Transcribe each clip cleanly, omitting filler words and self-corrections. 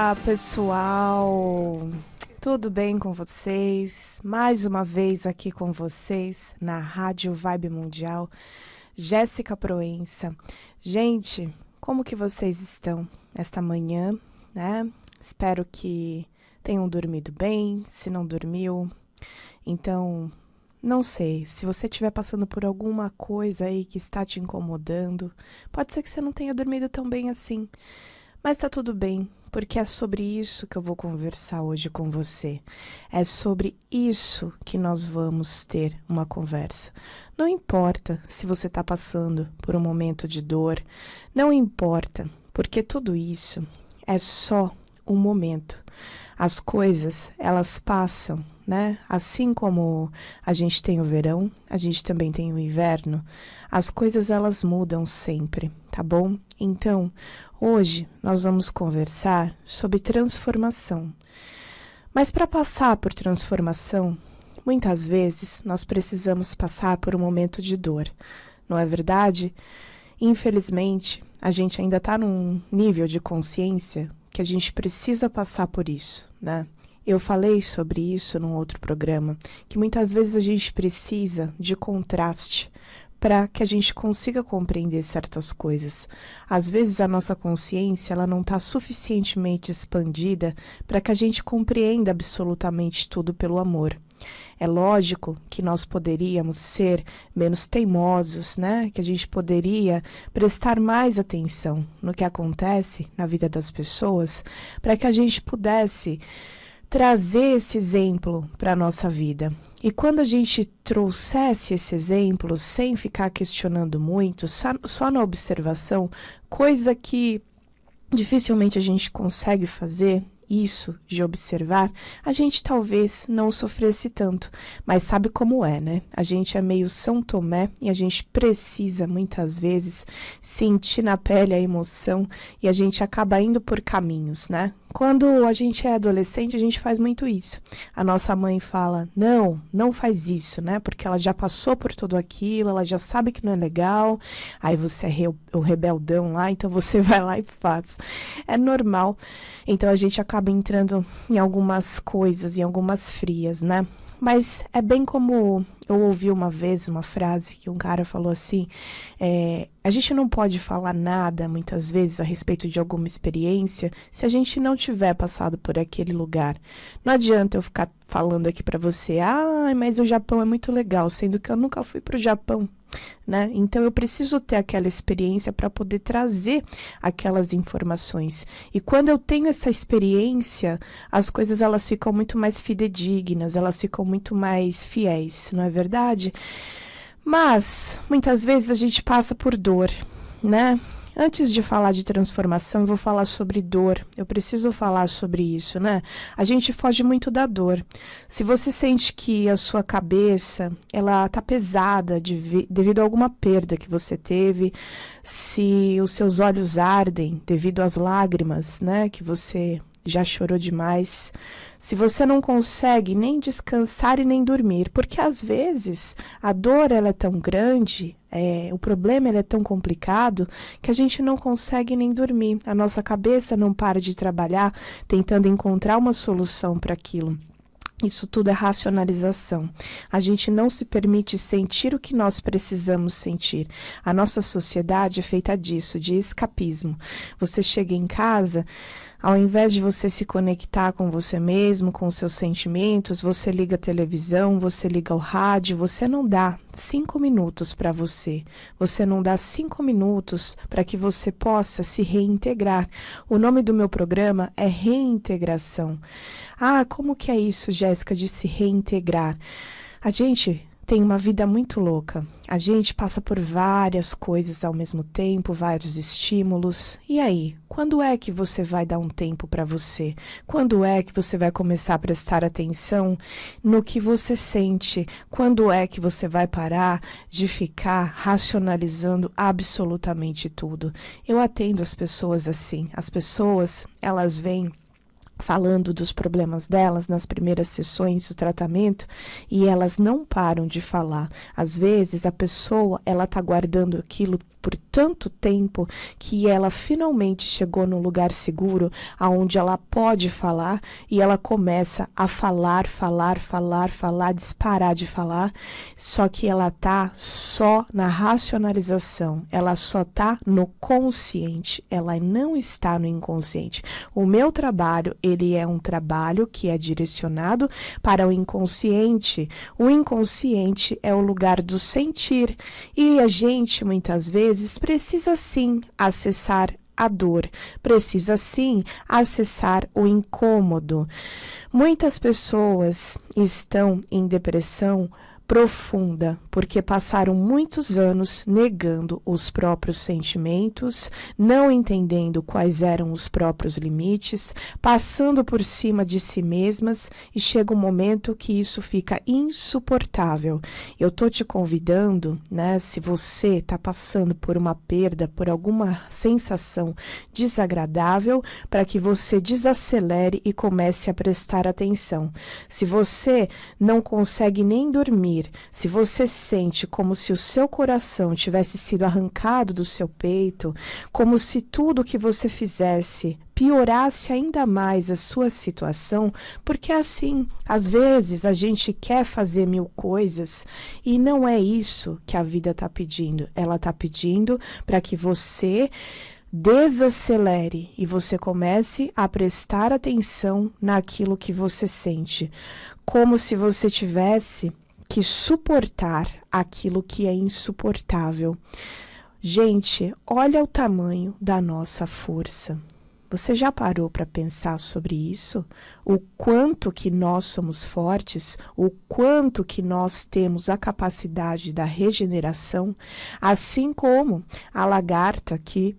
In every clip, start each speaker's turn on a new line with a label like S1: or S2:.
S1: Olá, pessoal! Tudo bem com vocês? Mais uma vez aqui com vocês na Rádio Vibe Mundial, Jéssica Proença. Gente, como que vocês estão esta manhã, né? Espero que tenham dormido bem. Se não dormiu, então, não sei, se você estiver passando por alguma coisa aí que está te incomodando, pode ser que você não tenha dormido tão bem assim, mas tá tudo bem, porque é sobre isso que eu vou conversar hoje com você. É sobre isso que nós vamos ter uma conversa. Não importa se você está passando por um momento de dor, não importa, porque tudo isso é só um momento. As coisas, elas passam, né? Assim como a gente tem o verão, a gente também tem o inverno. As coisas, elas mudam sempre, tá bom? Então, hoje nós vamos conversar sobre transformação. Mas para passar por transformação, muitas vezes nós precisamos passar por um momento de dor, não é verdade? Infelizmente, a gente ainda está num nível de consciência que a gente precisa passar por isso, né? Eu falei sobre isso num outro programa, que muitas vezes a gente precisa de contraste para que a gente consiga compreender certas coisas. Às vezes a nossa consciência ela não está suficientemente expandida para que a gente compreenda absolutamente tudo pelo amor. É lógico que nós poderíamos ser menos teimosos, né? Que a gente poderia prestar mais atenção no que acontece na vida das pessoas, para que a gente pudesse trazer esse exemplo para a nossa vida. E quando a gente trouxesse esse exemplo, sem ficar questionando muito, só na observação, coisa que dificilmente a gente consegue fazer, isso de observar, a gente talvez não sofresse tanto, mas sabe como é, né? A gente é meio São Tomé e a gente precisa muitas vezes sentir na pele a emoção e a gente acaba indo por caminhos, né? Quando a gente é adolescente, a gente faz muito isso. A nossa mãe fala, não faz isso, né? Porque ela já passou por tudo aquilo, ela já sabe que não é legal, aí você é o rebeldão lá, então você vai lá e faz. É normal. Então a gente acaba entrando em algumas coisas, em algumas frias, né? Mas é bem como eu ouvi uma vez uma frase que um cara falou assim, a gente não pode falar nada, muitas vezes, a respeito de alguma experiência, se a gente não tiver passado por aquele lugar. Não adianta eu ficar falando aqui para você, mas o Japão é muito legal, sendo que eu nunca fui para o Japão, né? Então eu preciso ter aquela experiência para poder trazer aquelas informações. E quando eu tenho essa experiência, as coisas elas ficam muito mais fidedignas, elas ficam muito mais fiéis, não é verdade? Mas muitas vezes a gente passa por dor, né? Antes de falar de transformação, eu vou falar sobre dor. Eu preciso falar sobre isso, né? A gente foge muito da dor. Se você sente que a sua cabeça, ela tá pesada devido a alguma perda que você teve, se os seus olhos ardem devido às lágrimas, né, que você já chorou demais, se você não consegue nem descansar e nem dormir, porque às vezes a dor ela é tão grande, o problema ele é tão complicado que a gente não consegue nem dormir. A nossa cabeça não para de trabalhar tentando encontrar uma solução para aquilo. Isso tudo é racionalização. A gente não se permite sentir o que nós precisamos sentir. A nossa sociedade é feita disso, de escapismo. Você chega em casa, ao invés de você se conectar com você mesmo, com os seus sentimentos, você liga a televisão, você liga o rádio, você não dá 5 minutos para você. Você não dá 5 minutos para que você possa se reintegrar. O nome do meu programa é Reintegração. Como que é isso, Jéssica, de se reintegrar? A gente tem uma vida muito louca. A gente passa por várias coisas ao mesmo tempo, vários estímulos. E aí, quando é que você vai dar um tempo para você? Quando é que você vai começar a prestar atenção no que você sente? Quando é que você vai parar de ficar racionalizando absolutamente tudo? Eu atendo as pessoas assim. As pessoas, elas vêm falando dos problemas delas nas primeiras sessões do tratamento e elas não param de falar. Às vezes a pessoa, ela está guardando aquilo por tanto tempo que ela finalmente chegou num lugar seguro aonde ela pode falar e ela começa a falar, disparar de falar, só que ela tá só na racionalização, ela só tá no consciente, ela não está no inconsciente. O meu trabalho, ele é um trabalho que é direcionado para o inconsciente. O inconsciente é o lugar do sentir e a gente muitas vezes precisa sim acessar a dor, precisa sim acessar o incômodo. Muitas pessoas estão em depressão profunda, porque passaram muitos anos negando os próprios sentimentos, não entendendo quais eram os próprios limites, passando por cima de si mesmas e chega um momento que isso fica insuportável. Eu tô te convidando, né, se você está passando por uma perda, por alguma sensação desagradável, para que você desacelere e comece a prestar atenção. Se você não consegue nem dormir, se você sente como se o seu coração tivesse sido arrancado do seu peito, como se tudo que você fizesse piorasse ainda mais a sua situação, porque assim, às vezes a gente quer fazer 1000 coisas e não é isso que a vida está pedindo. Ela está pedindo para que você desacelere e você comece a prestar atenção naquilo que você sente, como se você tivesse que suportar aquilo que é insuportável. Gente, olha o tamanho da nossa força. Você já parou para pensar sobre isso? O quanto que nós somos fortes, o quanto que nós temos a capacidade da regeneração, assim como a lagarta que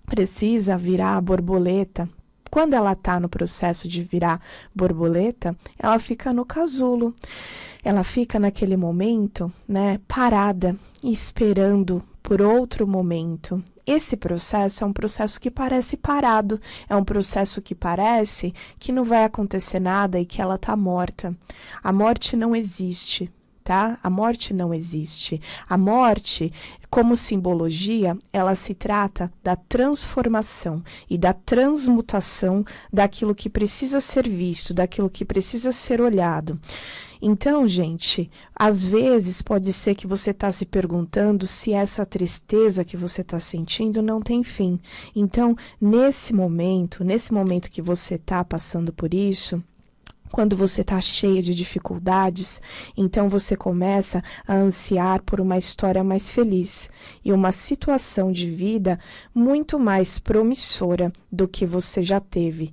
S1: precisa virar a borboleta. Quando ela está no processo de virar borboleta, ela fica no casulo. Ela fica naquele momento, né, parada, esperando por outro momento. Esse processo é um processo que parece parado, é um processo que parece que não vai acontecer nada e que ela está morta. A morte não existe, tá? A morte não existe. A morte, como simbologia, ela se trata da transformação e da transmutação daquilo que precisa ser visto, daquilo que precisa ser olhado. Então, gente, às vezes pode ser que você está se perguntando se essa tristeza que você está sentindo não tem fim. Então, nesse momento que você está passando por isso, quando você está cheia de dificuldades, então você começa a ansiar por uma história mais feliz e uma situação de vida muito mais promissora do que você já teve.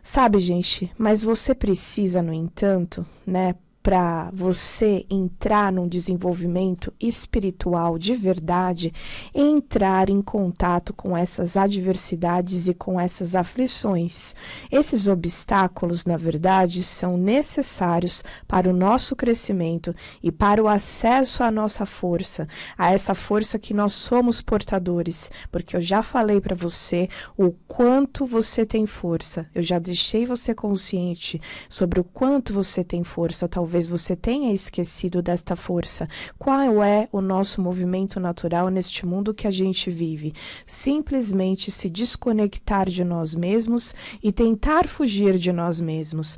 S1: Sabe, gente, mas você precisa, no entanto, né, para você entrar num desenvolvimento espiritual de verdade, entrar em contato com essas adversidades e com essas aflições. Esses obstáculos, na verdade, são necessários para o nosso crescimento e para o acesso à nossa força, a essa força que nós somos portadores, porque eu já falei para você o quanto você tem força, eu já deixei você consciente sobre o quanto você tem força. Talvez você tenha esquecido desta força. Qual é o nosso movimento natural neste mundo que a gente vive? Simplesmente se desconectar de nós mesmos e tentar fugir de nós mesmos.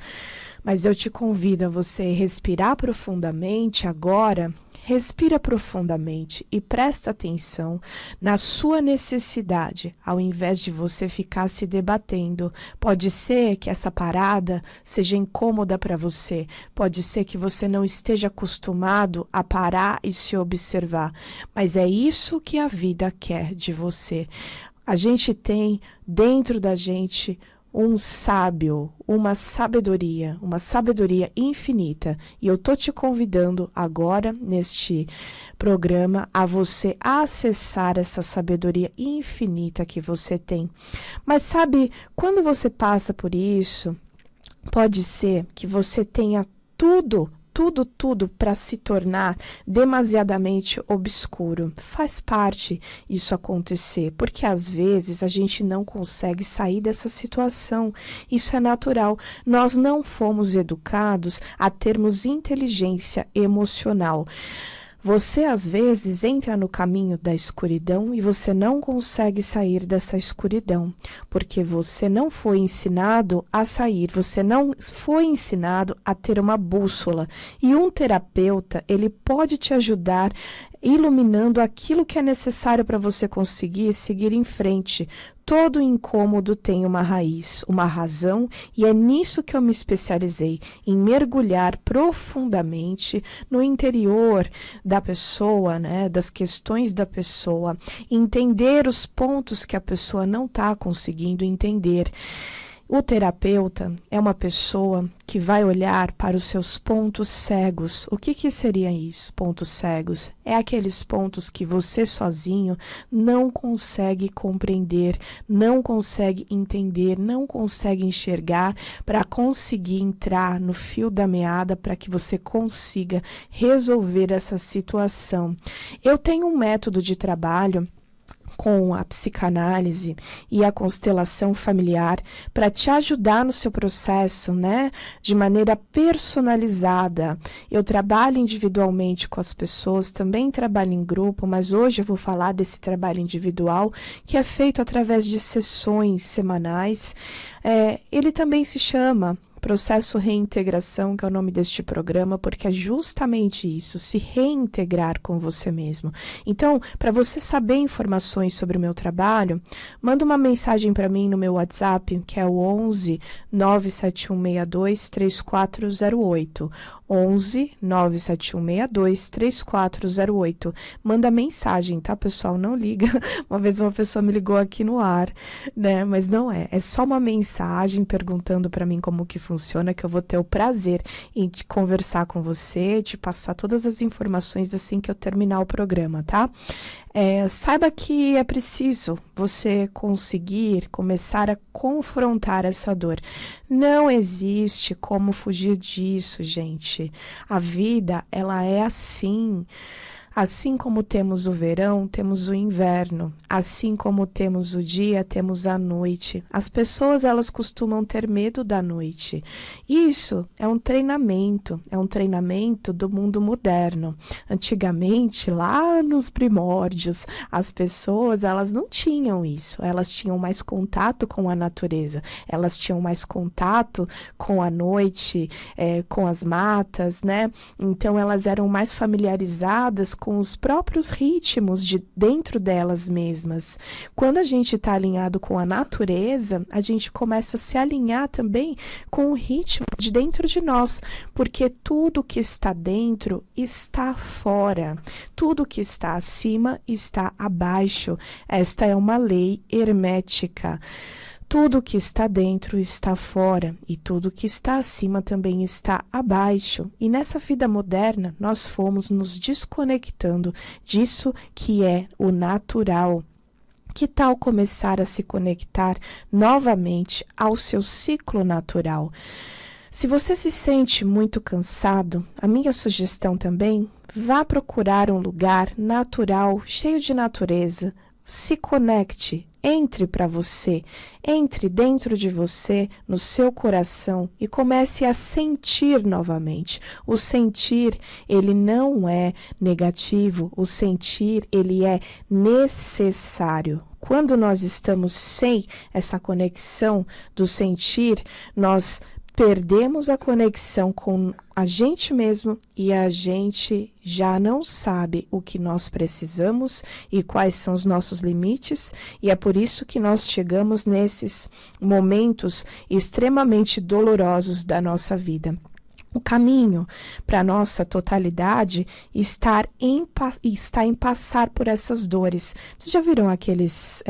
S1: Mas eu te convido a você respirar profundamente agora. Respira profundamente e presta atenção na sua necessidade, ao invés de você ficar se debatendo. Pode ser que essa parada seja incômoda para você, pode ser que você não esteja acostumado a parar e se observar, mas é isso que a vida quer de você. A gente tem dentro da gente um sábio, uma sabedoria infinita. E eu tô te convidando agora, neste programa, a você acessar essa sabedoria infinita que você tem. Mas sabe, quando você passa por isso, pode ser que você tenha tudo tudo para se tornar demasiadamente obscuro. Faz parte isso acontecer, porque às vezes a gente não consegue sair dessa situação. Isso é natural. Nós não fomos educados a termos inteligência emocional. Você, às vezes, entra no caminho da escuridão e você não consegue sair dessa escuridão, porque você não foi ensinado a sair, você não foi ensinado a ter uma bússola. E um terapeuta, ele pode te ajudar iluminando aquilo que é necessário para você conseguir seguir em frente. Todo incômodo tem uma raiz, uma razão, e é nisso que eu me especializei, em mergulhar profundamente no interior da pessoa, né, das questões da pessoa, entender os pontos que a pessoa não está conseguindo entender. O terapeuta é uma pessoa que vai olhar para os seus pontos cegos. O que seria isso, pontos cegos? É aqueles pontos que você sozinho não consegue compreender, não consegue entender, não consegue enxergar para conseguir entrar no fio da meada para que você consiga resolver essa situação. Eu tenho um método de trabalho com a psicanálise e a constelação familiar para te ajudar no seu processo, né, de maneira personalizada. Eu trabalho individualmente com as pessoas, também trabalho em grupo, mas hoje eu vou falar desse trabalho individual que é feito através de sessões semanais. Ele também se chama Processo Reintegração, que é o nome deste programa, porque é justamente isso, se reintegrar com você mesmo. Então, para você saber informações sobre o meu trabalho, manda uma mensagem para mim no meu WhatsApp, que é o 11 97162 3408. 11 97162 3408. Manda mensagem, tá, pessoal? Não liga. Uma vez uma pessoa me ligou aqui no ar, né? Mas não é. É só uma mensagem perguntando para mim como que funciona, que eu vou ter o prazer em te conversar com você, te passar todas as informações assim que eu terminar o programa, tá? Saiba que é preciso você conseguir começar a confrontar essa dor. Não existe como fugir disso, gente. A vida, ela é assim. Assim como temos o verão, temos o inverno. Assim como temos o dia, temos a noite. As pessoas, elas costumam ter medo da noite. Isso é um treinamento do mundo moderno. Antigamente, lá nos primórdios, as pessoas, elas não tinham isso. Elas tinham mais contato com a natureza. Elas tinham mais contato com a noite, com as matas, né? Então, elas eram mais familiarizadas com os próprios ritmos de dentro delas mesmas. Quando a gente está alinhado com a natureza, a gente começa a se alinhar também com o ritmo de dentro de nós, porque tudo que está dentro está fora, tudo que está acima está abaixo. Esta é uma lei hermética. Tudo que está dentro está fora e tudo que está acima também está abaixo. E nessa vida moderna, nós fomos nos desconectando disso que é o natural. Que tal começar a se conectar novamente ao seu ciclo natural? Se você se sente muito cansado, a minha sugestão também, vá procurar um lugar natural, cheio de natureza. Se conecte. Entre para você, entre dentro de você, no seu coração e comece a sentir novamente. O sentir, ele não é negativo, o sentir, ele é necessário. Quando nós estamos sem essa conexão do sentir, nós perdemos a conexão com a gente mesmo e a gente já não sabe o que nós precisamos e quais são os nossos limites, e é por isso que nós chegamos nesses momentos extremamente dolorosos da nossa vida. O caminho para a nossa totalidade está em passar por essas dores. Vocês já viram aqueles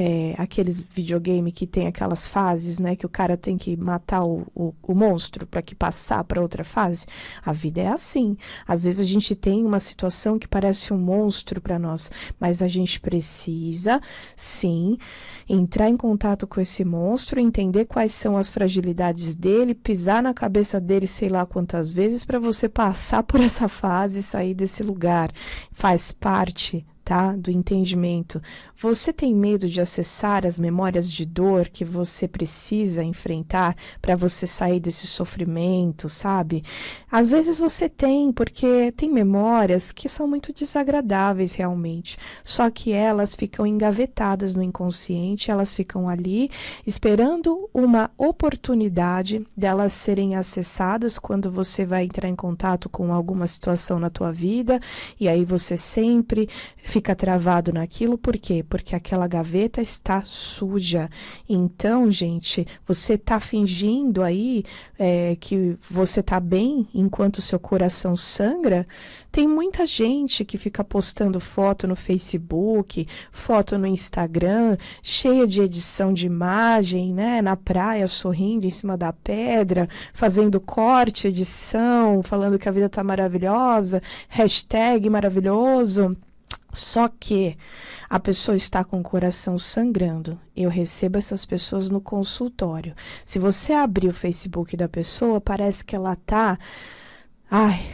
S1: videogame que tem aquelas fases, né? Que o cara tem que matar o monstro para que passar para outra fase? A vida é assim. Às vezes a gente tem uma situação que parece um monstro para nós, mas a gente precisa, sim, entrar em contato com esse monstro, entender quais são as fragilidades dele, pisar na cabeça dele sei lá quantas vezes para você passar por essa fase e sair desse lugar. Faz parte, tá, do entendimento. Você tem medo de acessar as memórias de dor que você precisa enfrentar para você sair desse sofrimento, sabe? Às vezes você tem, porque tem memórias que são muito desagradáveis realmente, só que elas ficam engavetadas no inconsciente, elas ficam ali esperando uma oportunidade delas serem acessadas quando você vai entrar em contato com alguma situação na tua vida, e aí você sempre fica travado naquilo. Por quê? Porque aquela gaveta está suja. Então, gente, você está fingindo aí que você está bem enquanto seu coração sangra. Tem muita gente que fica postando foto no Facebook, foto no Instagram, cheia de edição de imagem, né? Na praia, sorrindo em cima da pedra, fazendo corte, edição, falando que a vida está maravilhosa, hashtag maravilhoso. Só que a pessoa está com o coração sangrando. Eu recebo essas pessoas no consultório. Se você abrir o Facebook da pessoa, parece que ela tá...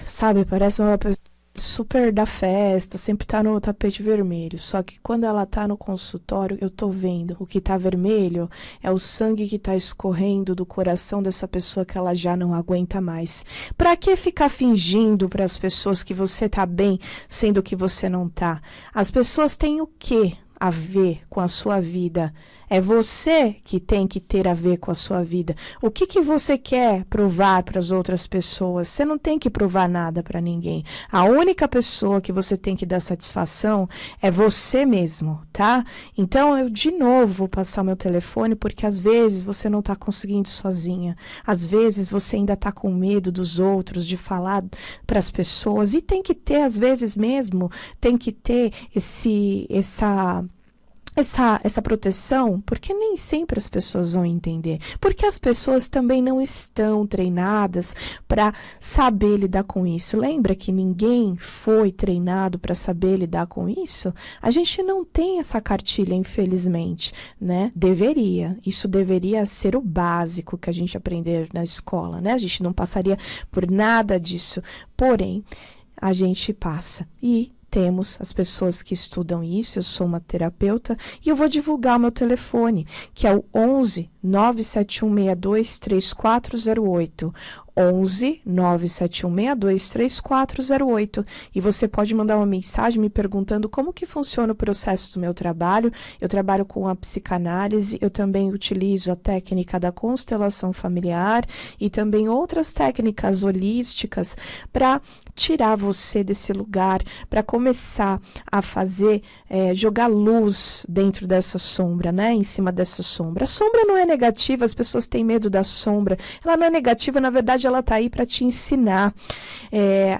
S1: sabe, parece uma pessoa super da festa, sempre tá no tapete vermelho. Só que quando ela tá no consultório, eu tô vendo o que tá vermelho é o sangue que tá escorrendo do coração dessa pessoa que ela já não aguenta mais. Pra que ficar fingindo para as pessoas que você tá bem, sendo que você não tá? As pessoas têm o quê a ver com a sua vida? É você que tem que ter a ver com a sua vida. O que você quer provar para as outras pessoas? Você não tem que provar nada para ninguém. A única pessoa que você tem que dar satisfação é você mesmo, tá? Então, eu de novo vou passar o meu telefone, porque às vezes você não está conseguindo sozinha. Às vezes você ainda está com medo dos outros, de falar para as pessoas. E tem que ter, às vezes mesmo, tem que ter essa proteção, porque nem sempre as pessoas vão entender, porque as pessoas também não estão treinadas para saber lidar com isso. Lembra que ninguém foi treinado para saber lidar com isso? A gente não tem essa cartilha, infelizmente, né? Isso deveria ser o básico que a gente aprender na escola, né? A gente não passaria por nada disso, porém, a gente passa. E temos as pessoas que estudam isso. Eu sou uma terapeuta e eu vou divulgar o meu telefone, que é o 11 97162 3408. 11 97162 3408. E você pode mandar uma mensagem me perguntando como que funciona o processo do meu trabalho. Eu trabalho com a psicanálise, eu também utilizo a técnica da constelação familiar e também outras técnicas holísticas para tirar você desse lugar, para começar a fazer, jogar luz dentro dessa sombra, né? Em cima dessa sombra. A sombra não é negativa, as pessoas têm medo da sombra. Ela não é negativa, na verdade ela tá aí para te ensinar.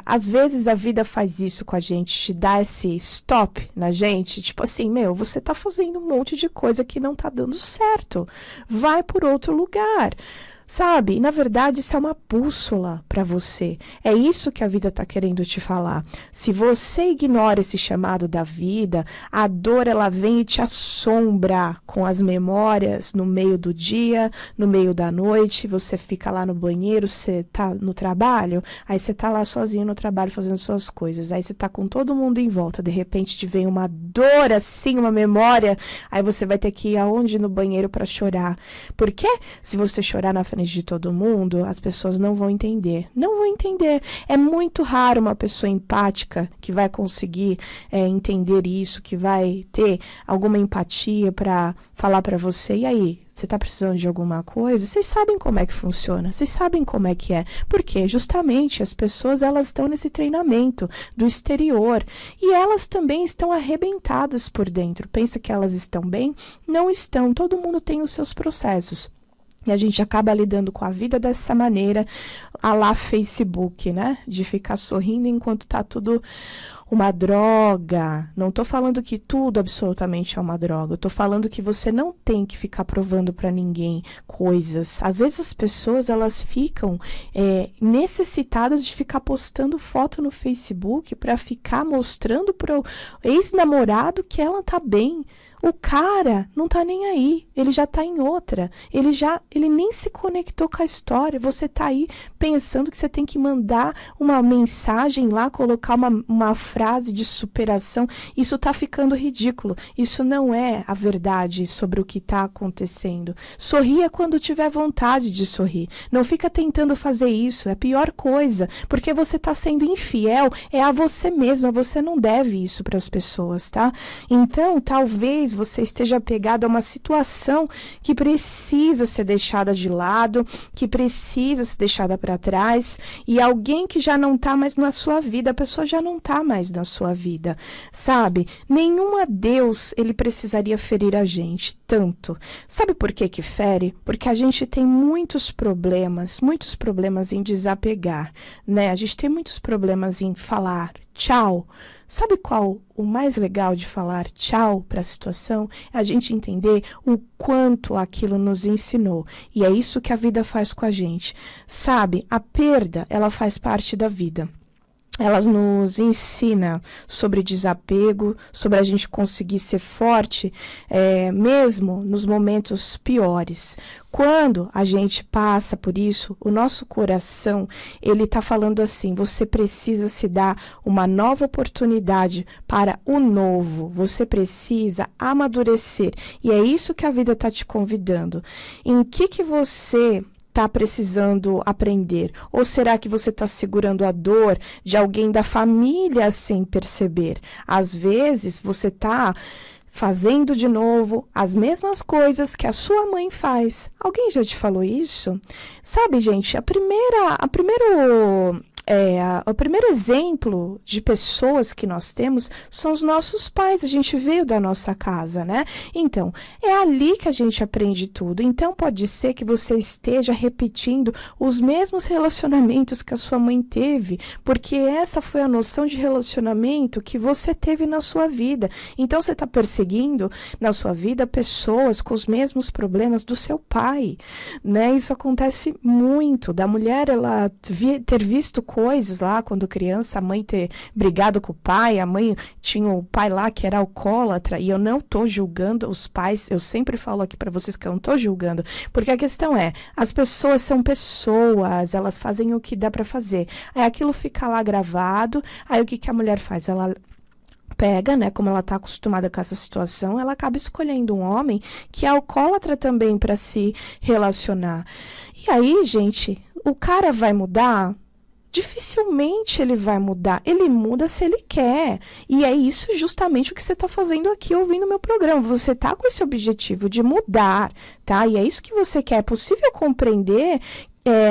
S1: Às vezes a vida faz isso com a gente, te dá esse stop na gente, tipo assim, você tá fazendo um monte de coisa que não tá dando certo. Vai por outro lugar. Sabe? E, na verdade, isso é uma bússola para você. É isso que a vida está querendo te falar. Se você ignora esse chamado da vida, a dor ela vem e te assombra com as memórias no meio do dia, no meio da noite. Você fica lá no banheiro, você tá no trabalho, aí você tá lá sozinho no trabalho fazendo suas coisas. Aí você tá com todo mundo em volta. De repente te vem uma dor assim, uma memória. Aí você vai ter que ir aonde? No banheiro para chorar. Por quê? Se você chorar na frente de todo mundo, as pessoas não vão entender. Não vão entender. É muito raro uma pessoa empática que vai conseguir entender isso, que vai ter alguma empatia para falar para você. E aí, você está precisando de alguma coisa? Vocês sabem como é que funciona. Vocês sabem como é que é. Porque justamente as pessoas elas estão nesse treinamento do exterior e elas também estão arrebentadas por dentro. Pensa que elas estão bem? Não estão. Todo mundo tem os seus processos. E a gente acaba lidando com a vida dessa maneira, à la Facebook, né? De ficar sorrindo enquanto tá tudo uma droga. Não tô falando que tudo absolutamente é uma droga. Eu tô falando que você não tem que ficar provando para ninguém coisas. Às vezes as pessoas, elas ficam necessitadas de ficar postando foto no Facebook para ficar mostrando pro ex-namorado que ela tá bem. O cara não tá nem aí, ele já tá em outra, ele nem se conectou com a história. Você tá aí pensando que você tem que mandar uma mensagem lá, colocar uma frase de superação. Isso tá ficando ridículo. Isso não é a verdade sobre o que tá acontecendo. Sorria quando tiver vontade de sorrir. Não fica tentando fazer isso, é a pior coisa, porque você tá sendo infiel, é a você mesma, você não deve isso para as pessoas, tá? Então, talvez você esteja apegado a uma situação que precisa ser deixada de lado, que precisa ser deixada para trás, e alguém que já não está mais na sua vida, a pessoa já não está mais na sua vida, sabe? Nenhum adeus ele precisaria ferir a gente tanto. Sabe por que que fere? Porque a gente tem muitos problemas em desapegar, né? A gente tem muitos problemas em falar tchau. Sabe qual o mais legal de falar tchau para a situação? É a gente entender o quanto aquilo nos ensinou. E é isso que a vida faz com a gente. Sabe, a perda, ela faz parte da vida. Ela nos ensina sobre desapego, sobre a gente conseguir ser forte, mesmo nos momentos piores. Quando a gente passa por isso, o nosso coração, ele está falando assim, você precisa se dar uma nova oportunidade para o novo, você precisa amadurecer. E é isso que a vida está te convidando. Em que você está precisando aprender? Ou será que você está segurando a dor de alguém da família sem perceber? Às vezes você está fazendo de novo as mesmas coisas que a sua mãe faz. Alguém já te falou isso? Sabe, gente, o primeiro exemplo de pessoas que nós temos são os nossos pais. A gente veio da nossa casa, né? Então, é ali que a gente aprende tudo. Então, pode ser que você esteja repetindo os mesmos relacionamentos que a sua mãe teve, porque essa foi a noção de relacionamento que você teve na sua vida. Então, você está perseguindo na sua vida pessoas com os mesmos problemas do seu pai, né? Isso acontece muito, da mulher ela ter visto coisas lá quando criança, a mãe ter brigado com o pai, a mãe tinha o pai lá que era alcoólatra, e eu não estou julgando os pais, eu sempre falo aqui para vocês que eu não estou julgando, porque a questão é, as pessoas são pessoas, elas fazem o que dá para fazer, aí aquilo fica lá gravado, aí o que a mulher faz? Ela pega, né, como ela está acostumada com essa situação, ela acaba escolhendo um homem que é alcoólatra também para se relacionar. E aí, gente, o cara vai mudar? Dificilmente ele vai mudar. Ele muda se ele quer. E é isso justamente o que você está fazendo aqui ouvindo o meu programa. Você está com esse objetivo de mudar, tá? E é isso que você quer. É possível compreender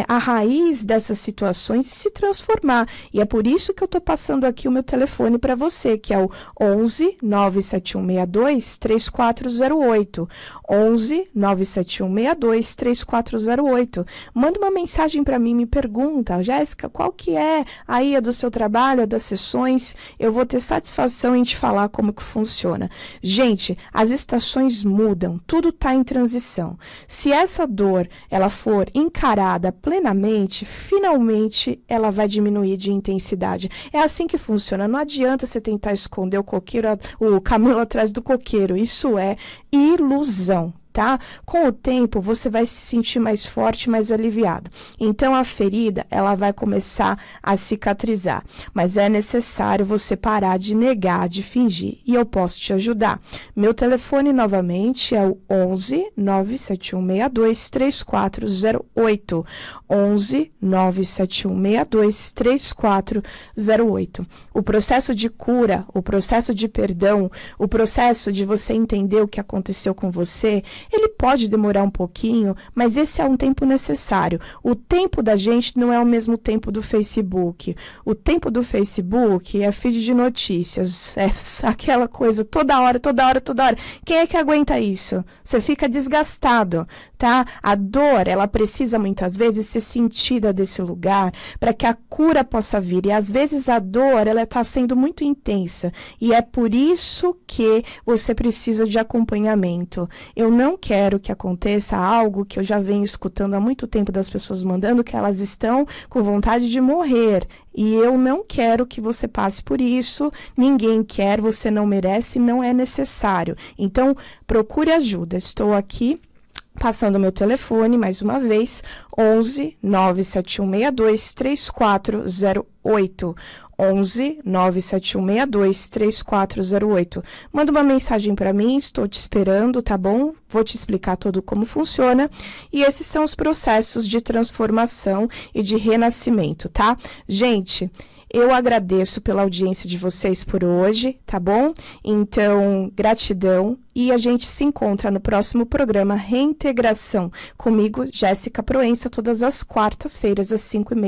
S1: a raiz dessas situações e se transformar. E é por isso que eu estou passando aqui o meu telefone para você, que é o 11 97162 3408. 11 97162 3408. Manda uma mensagem para mim, me pergunta, Jéssica, qual que é aí a do seu trabalho, a das sessões? Eu vou ter satisfação em te falar como que funciona. Gente, as estações mudam, tudo está em transição. Se essa dor ela for encarada plenamente, finalmente ela vai diminuir de intensidade. É assim que funciona. Não adianta você tentar esconder o camelo atrás do coqueiro. Isso é ilusão. Tá? Com o tempo, você vai se sentir mais forte, mais aliviado. Então, a ferida, ela vai começar a cicatrizar. Mas é necessário você parar de negar, de fingir. E eu posso te ajudar. Meu telefone, novamente, é o 11 97162 3408. 11 97162 3408. O processo de cura, o processo de perdão, o processo de você entender o que aconteceu com você, ele pode demorar um pouquinho, mas esse é um tempo necessário. O tempo da gente não é o mesmo tempo do Facebook. O tempo do Facebook é feed de notícias, é aquela coisa toda hora. Quem é que aguenta isso? Você fica desgastado, tá? A dor, ela precisa muitas vezes ser sentida desse lugar para que a cura possa vir. E às vezes a dor, ela está sendo muito intensa. E é por isso que você precisa de acompanhamento. Eu não quero que aconteça algo que eu já venho escutando há muito tempo das pessoas mandando, que elas estão com vontade de morrer. E eu não quero que você passe por isso, ninguém quer, você não merece, não é necessário. Então, procure ajuda. Estou aqui passando meu telefone, mais uma vez, 11 97162 3408. 11 97162 3408. Manda uma mensagem para mim, estou te esperando, tá bom? Vou te explicar tudo como funciona. E esses são os processos de transformação e de renascimento, tá? Gente, eu agradeço pela audiência de vocês por hoje, tá bom? Então, gratidão. E a gente se encontra no próximo programa Reintegração. Comigo, Jéssica Proença, todas as quartas-feiras, às 5h30.